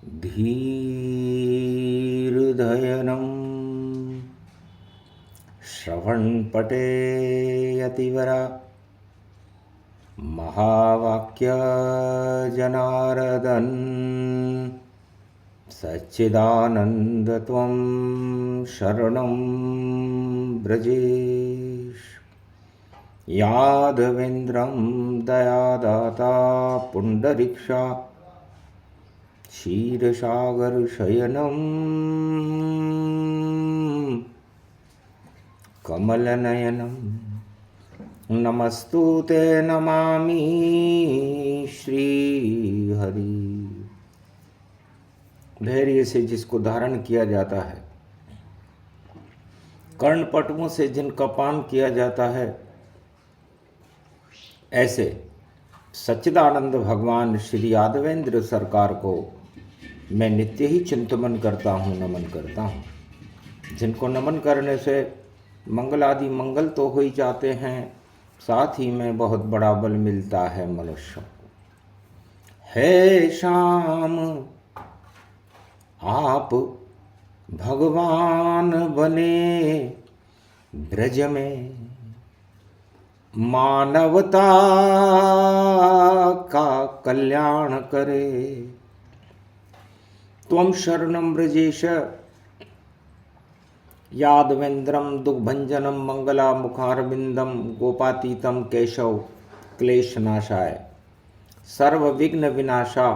धीर्धयनं श्रवणपटे यतिवरा महावाक्यजनार्दन सच्चिदानन्दत्वं शरणं व्रजेश। यादवेन्द्रं दयादाता पुण्डरीक्षा क्षीरसागरशयनं कमलनयनं नमस्तुते नमामि श्रीहरि। धैर्य से जिसको धारण किया जाता है, कर्णपटुओं से जिनका पान किया जाता है, ऐसे सच्चिदानंद भगवान श्री यादवेंद्र सरकार को मैं नित्य ही चिंतन करता हूँ, नमन करता हूँ। जिनको नमन करने से मंगल आदि मंगल तो हो ही जाते हैं, साथ ही में बहुत बड़ा बल मिलता है मनुष्य को। हे श्याम आप भगवान बने ब्रज में, मानवता का कल्याण करे। त्वं शरणं व्रजेश यादवेन्द्रं दुःखभंजनं मंगलामुखारविंदं गोपातीतं केशव क्लेशनाशाय सर्वविघ्न विनाशा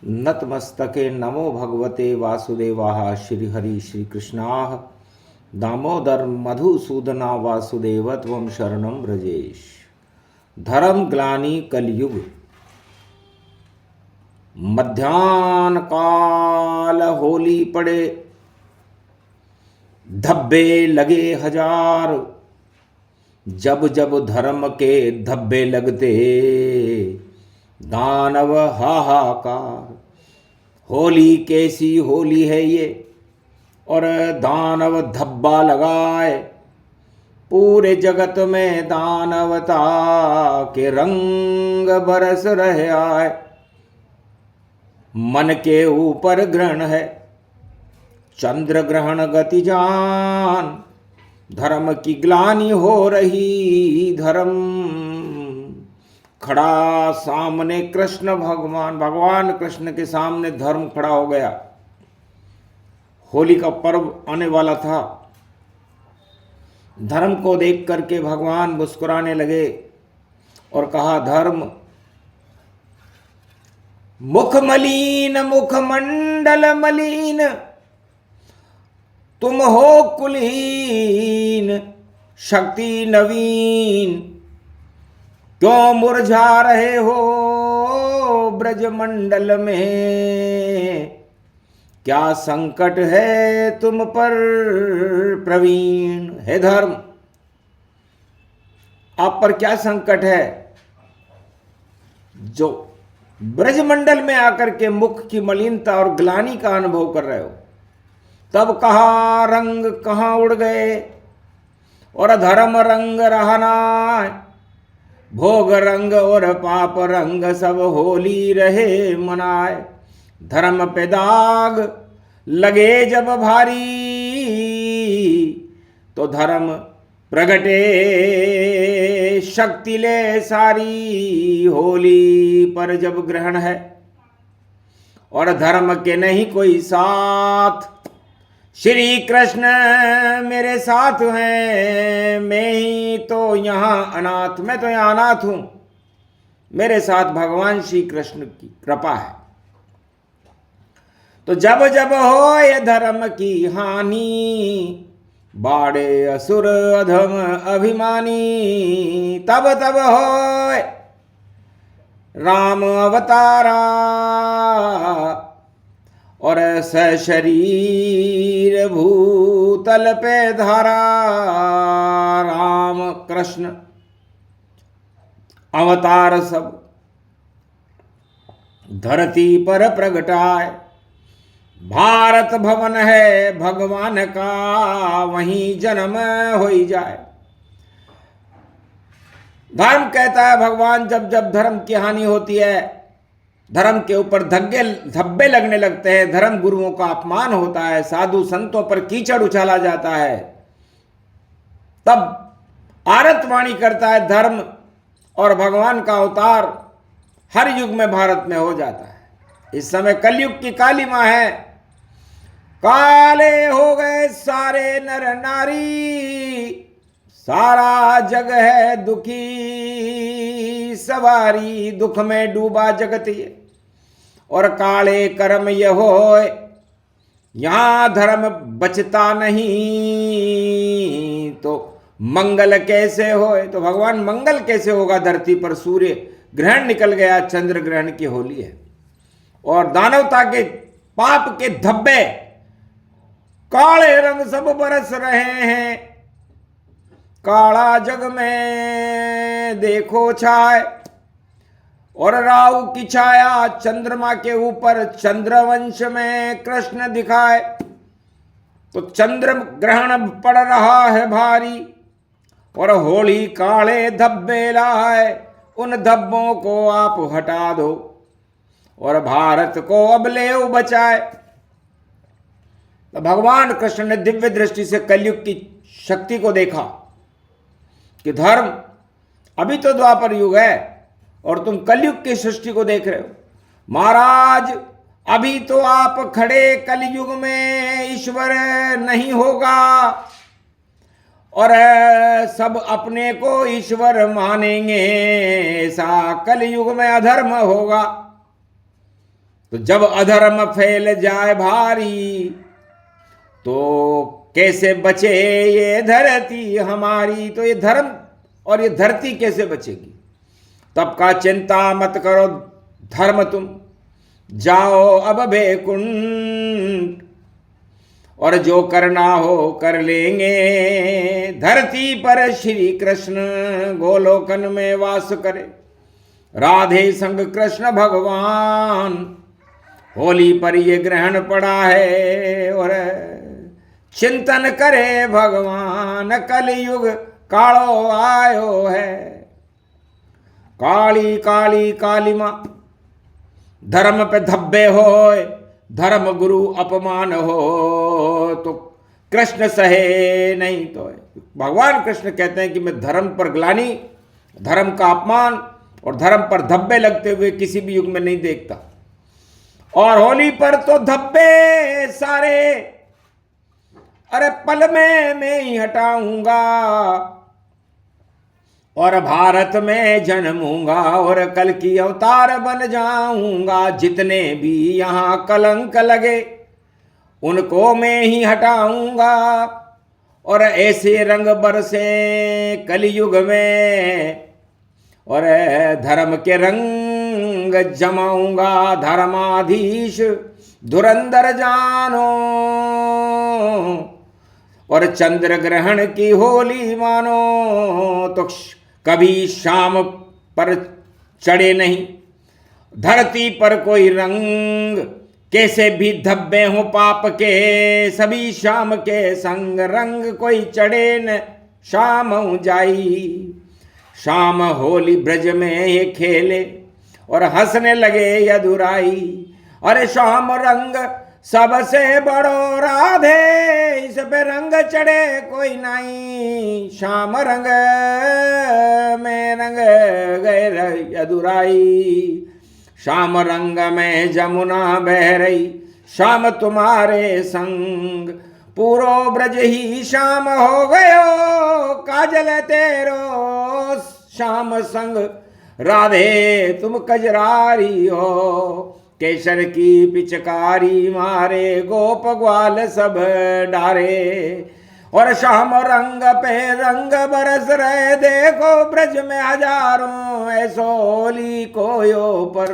नतमस्तके नमो भगवते वासुदेवाः। श्रीहरि श्रीकृष्णाः दामोदर मधुसूदना वासुदेव त्वं शरणं व्रजेश। धर्म ग्लानि कलयुग मध्याह्न काल होली पड़े, धब्बे लगे हजार। जब जब धर्म के धब्बे लगते, दानव हाहाकार। होली कैसी होली है ये, और दानव धब्बा लगाए। पूरे जगत में दानवता के रंग बरस रहे आए। मन के ऊपर ग्रहण है, चंद्र ग्रहण गति जान। धर्म की ग्लानि हो रही, धर्म खड़ा सामने। कृष्ण भगवान कृष्ण के सामने धर्म खड़ा हो गया। होली का पर्व आने वाला था। धर्म को देख करके भगवान मुस्कुराने लगे और कहा, धर्म मुख मलिन मुखमंडल मलिन, तुम हो कुलीन शक्ति नवीन। क्यों मुरझा रहे हो ब्रजमंडल में, क्या संकट है तुम पर प्रवीण। हे धर्म, आप पर क्या संकट है जो ब्रजमंडल में आकर के मुख की मलिनता और ग्लानि का अनुभव कर रहे हो। तब कहा रंग कहाँ उड़ गए, और धर्म रंग रहना। भोग रंग और पाप रंग सब होली रहे मनाए। धर्म पे दाग लगे जब भारी, तो धर्म प्रगटे शक्ति ले सारी। होली पर जब ग्रहण है और धर्म के नहीं कोई साथ, श्री कृष्ण मेरे साथ हैं, मैं ही तो यहाँ अनाथ। मैं तो यहाँ अनाथ हूं, मेरे साथ भगवान श्री कृष्ण की कृपा है। तो जब जब हो ये धर्म की हानि, बाड़े असुर अधम अभिमानी। तब तब हो राम अवतारा, और सशरीर भूतल पे धारा। राम कृष्ण अवतार सब धरती पर प्रगटाए। भारत भवन है भगवान का, वहीं जन्म हो ही जाए। धर्म कहता है भगवान जब जब धर्म की हानि होती है धर्म के ऊपर धब्बे लगने लगते हैं, धर्म गुरुओं का अपमान होता है, साधु संतों पर कीचड़ उछाला जाता है, तब आरतवाणी करता है धर्म और भगवान का अवतार हर युग में भारत में हो जाता है। इस समय कलयुग की काली मां है। काले हो गए सारे नर नारी, सारा जग है दुखी सवारी, दुख में डूबा जगत ये और काले कर्म ये होए, यहां धर्म बचता नहीं तो मंगल कैसे होए। तो भगवान मंगल कैसे होगा धरती पर? सूर्य ग्रहण निकल गया, चंद्र ग्रहण की होली है और दानवता के पाप के धब्बे काले रंग सब बरस रहे हैं। काला जग में देखो छाए और राहु की छाया चंद्रमा के ऊपर चंद्रवंश में कृष्ण दिखाए। तो चंद्र ग्रहण पड़ रहा है भारी और होली काले धब्बे लाए, उन धब्बों को आप हटा दो और भारत को अब ले बचाए। तो भगवान कृष्ण ने दिव्य दृष्टि से कलयुग की शक्ति को देखा कि धर्म, अभी तो द्वापर युग है और तुम कलयुग की सृष्टि को देख रहे हो। महाराज अभी तो आप खड़े कलयुग में ईश्वर नहीं होगा और सब अपने को ईश्वर मानेंगे, ऐसा कलयुग में अधर्म होगा। तो जब अधर्म फैल जाए भारी तो कैसे बचे ये धरती हमारी। तो ये धर्म और ये धरती कैसे बचेगी? तब का चिंता मत करो धर्म, तुम जाओ अब बैकुंठ और जो करना हो कर लेंगे। धरती पर श्री कृष्ण गोलोकन में वास करे, राधे संग कृष्ण भगवान होली पर ये ग्रहण पड़ा है और चिंतन करे भगवान कलयुग कालो आयो है। काली काली काली मां धर्म पे धब्बे होए, धर्म गुरु अपमान हो तो कृष्ण सहे नहीं। तो भगवान कृष्ण कहते हैं कि मैं धर्म पर ग्लानि, धर्म का अपमान और धर्म पर धब्बे लगते हुए किसी भी युग में नहीं देखता। और होली पर तो धब्बे सारे अरे पल में मैं ही हटाऊंगा और भारत में जन्मूंगा और कल की अवतार बन जाऊंगा। जितने भी यहां कलंक लगे उनको मैं ही हटाऊंगा और ऐसे रंग बरसे कलयुग में और धर्म के रंग जमाऊंगा। धर्माधीश धुरंधर जानो और चंद्र ग्रहण की होली मानो। तो कभी शाम पर चढ़े नहीं धरती पर कोई रंग, कैसे भी धब्बे हो पाप के सभी शाम के संग। रंग कोई चढ़े न शाम जाई, शाम होली ब्रज में ये खेले और हंसने लगे यदुराई। अरे शाम रंग सबसे बड़ो राधे, इस पे रंग चढ़े कोई नहीं। शाम रंग में रंग गए यदुराई, शाम रंग में जमुना बह रही। शाम तुम्हारे संग पूरो ब्रज ही शाम हो गयो, काजल तेरो शाम संग राधे तुम कजरारी हो। केसर की पिचकारी मारे गोप ग्वाल सब डारे और शाम रंग पे रंग बरस रहे। देखो ब्रज में हजारों ऐसो होली कोयो पर।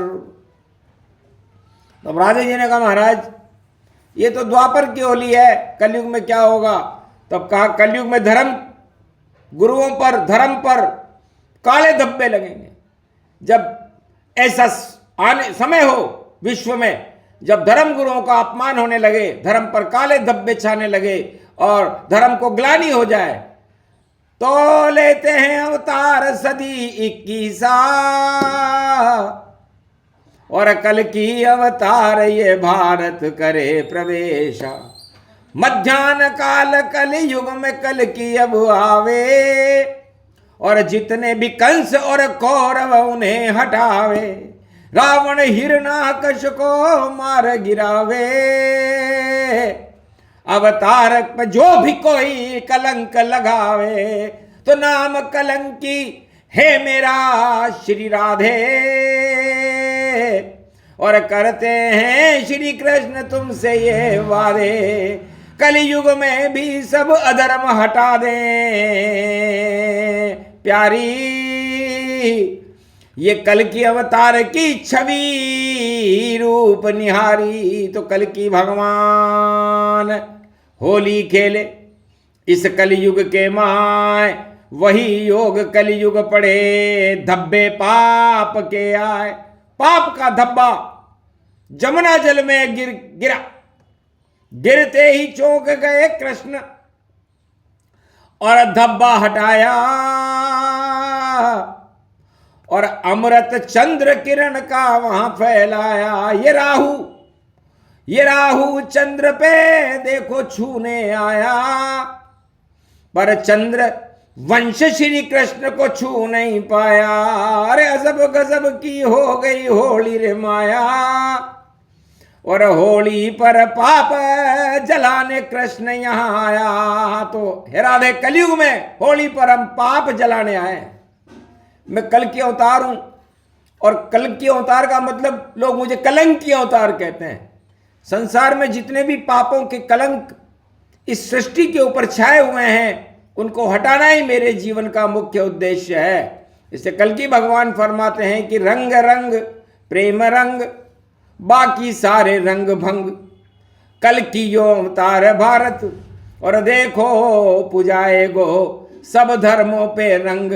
तो राधे जी ने कहा महाराज ये तो द्वापर की होली है, कलयुग में क्या होगा? तब कहा कलयुग में धर्म गुरुओं पर, धर्म पर काले धब्बे लगेंगे। जब ऐसा आने समय हो विश्व में, जब धर्म गुरुओं का अपमान होने लगे, धर्म पर काले धब्बे छाने लगे और धर्म को ग्लानि हो जाए, तो लेते हैं अवतार सदी 21 और कल की अवतार ये भारत करे प्रवेशा। मध्यान्ह काल कल युग में कल की अब आवे, और जितने भी कंस और कौरव उन्हें हटावे, रावण हिरणाकश को मार गिरावे। अवतार पर जो भी कोई कलंक लगावे, तो नाम कलंकी है मेरा श्री राधे। और करते हैं श्री कृष्ण तुमसे ये वादे, कलयुग में भी सब अधर्म हटा दें प्यारी। ये कल की अवतार की छवि रूप निहारी, तो कल की भगवान होली खेले इस कलयुग के माय। वही योग कलयुग पड़े धब्बे पाप के आए। पाप का धब्बा जमुना जल में गिरा, गिरते ही चौंक गए कृष्ण और धब्बा हटाया, और अमृत चंद्र किरण का वहां फैलाया। ये राहु चंद्र पे देखो छूने आया, पर चंद्र वंश श्री कृष्ण को छू नहीं पाया। अरे अजब गजब की हो गई होली रे माया, और होली पर पाप जलाने कृष्ण यहाँ आया। तो हे राधे, कलयुग में होली पर हम पाप जलाने आए। मैं कल की अवतार हूं, और कल की अवतार का मतलब लोग मुझे कलंक की अवतार कहते हैं। संसार में जितने भी पापों के कलंक इस सृष्टि के ऊपर छाए हुए हैं, उनको हटाना ही मेरे जीवन का मुख्य उद्देश्य है। इससे कल की भगवान फरमाते हैं कि रंग रंग प्रेम रंग, बाकी सारे रंग भंग। कल की यो अवतार भारत, और देखो पुजाए गो सब धर्मों पे रंग।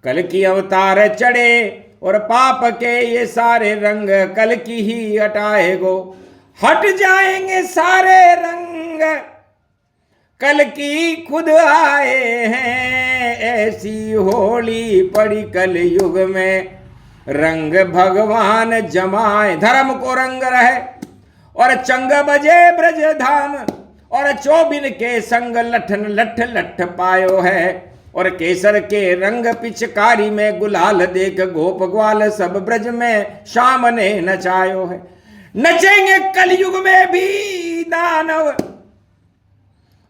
कल की अवतार चढ़े, और पाप के ये सारे रंग कल की ही हटाए गो। हट जाएंगे सारे रंग, कल की खुद आए हैं। ऐसी होली पड़ी कल युग में, रंग भगवान जमाए। धर्म को रंग रहे, और चंग बजे ब्रज धाम, और चौबिन के संग लठन लठ लठ पायो है। और केसर के रंग पिचकारी में गुलाल देख गोप ग्वाल सब ब्रज में शाम ने नचायो है। नचेंगे कलयुग में भी दानव,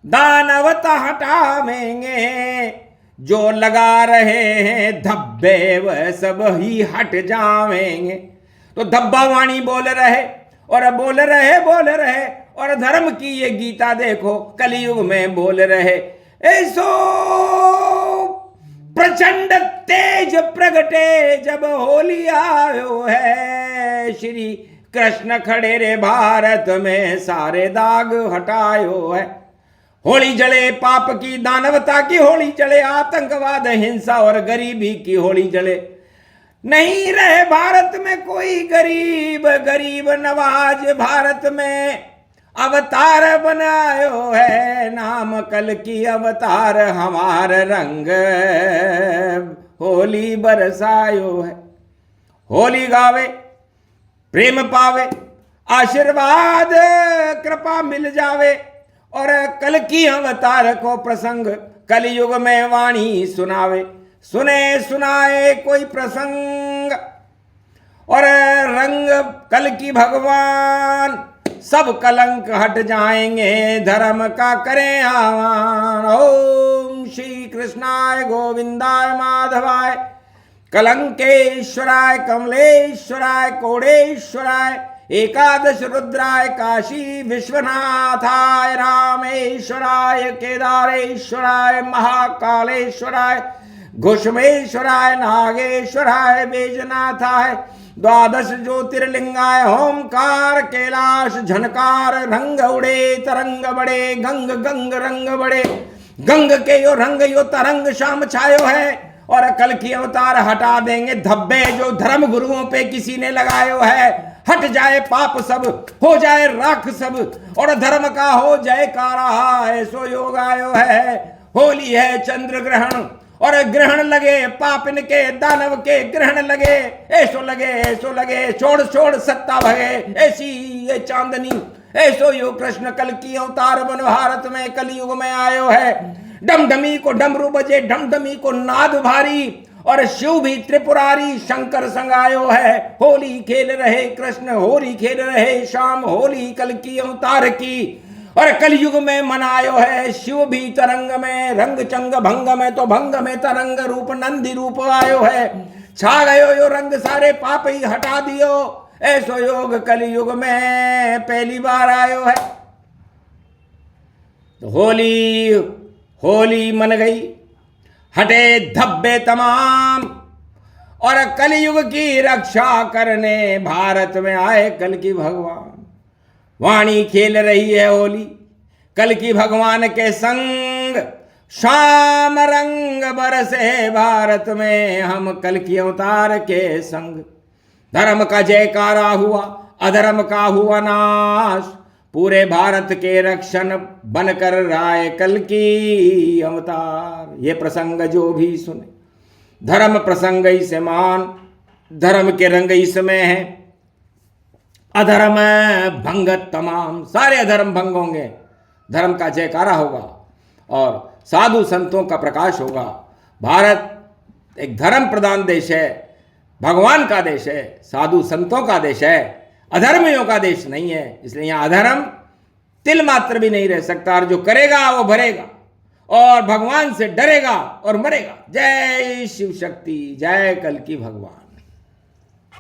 दानवता हटावेंगे। जो लगा रहे हैं धब्बे वह सब ही हट जावेंगे। तो धब्बा वाणी बोल रहे, और धर्म की ये गीता देखो कलयुग में बोल रहे। ऐसो प्रचंड तेज प्रगटे जब होली आयो है। श्री कृष्ण खड़े रे भारत में सारे दाग हटायो है। होली जले पाप की, दानवता की होली जले, आतंकवाद हिंसा और गरीबी की होली जले। नहीं रहे भारत में कोई गरीब, गरीब नवाज भारत में अवतार बनायो है। नाम कल की अवतार हमार रंग होली बरसायो है। होली गावे प्रेम पावे, आशीर्वाद कृपा मिल जावे। और कल की अवतार को प्रसंग कलयुग में वाणी सुनावे। सुने सुनाए कोई प्रसंग, और रंग कल की भगवान सब कलंक हट जाएंगे। धर्म का करें आह्वान। ओम श्री कृष्णाय गोविंदाय माधवाय, कलंकेश्वराय कमलेश्वराय कोडेश्वराय, एकादश रुद्राय काशी विश्वनाथाय, रामेश्वराय केदारेश्वराय महाकालेश्वराय, घुष्मेश्वराय नागेश्वराय बैजनाथाय, द्वादश ज्योतिर्लिंगाय ओंकार कैलाश झनकार। रंग उड़े तरंग बड़े, गंग गंग रंग बड़े। गंग के यो रंग यो तरंग शाम छायो है। और कल की अवतार हटा देंगे धब्बे जो धर्म गुरुओं पे किसी ने लगायो है। हट जाए पाप सब, हो जाए राख सब, और धर्म का हो जयकारा। ऐसो योग आयो है। होली है चंद्र ग्रहण, और ग्रहण लगे पापिन के दानव के ग्रहण लगे, ऐसो लगे छोड़ छोड़ सत्ता भगे, ऐसी ये चांदनी ऐसो यो कृष्ण कल की अवतार बन भारत में कलयुग में आयो है। डमडमी को डमरू बजे, डमडमी को नाद भारी, और शिव भी त्रिपुरारी शंकर संग आयो है। होली खेल रहे कृष्ण, होली खेल रहे श्याम, होली कल की अवतार की, और कलयुग में मनायो है। शिव भी तरंग में, रंग चंग भंग में, तो भंग में तरंग रूप नंदी रूप आयो है। छा गयो यो रंग सारे पाप ही हटा दियो, ऐसो योग कलयुग में पहली बार आयो है। तो होली होली मन गई, हटे धब्बे तमाम, और कलयुग की रक्षा करने भारत में आए कल की भगवान। वाणी खेल रही है होली कल की भगवान के संग, शाम रंग बरसे भारत में हम कल की अवतार के संग। धर्म का जयकारा हुआ, अधर्म का हुआ नाश, पूरे भारत के रक्षण बनकर राय कल की अवतार। ये प्रसंग जो भी सुने, धर्म प्रसंग इसे मान, धर्म के रंग इसमें है, अधर्म भंग तमाम, सारे अधर्म भंग होंगे, धर्म का जयकारा होगा और साधु संतों का प्रकाश होगा। भारत एक धर्म प्रधान देश है, भगवान का देश है, साधु संतों का देश है, अधर्मियों का देश नहीं है। इसलिए यहाँ अधर्म तिल मात्र भी नहीं रह सकता, और जो करेगा वो भरेगा और भगवान से डरेगा और मरेगा। जय शिव शक्ति, जय कल की भगवान।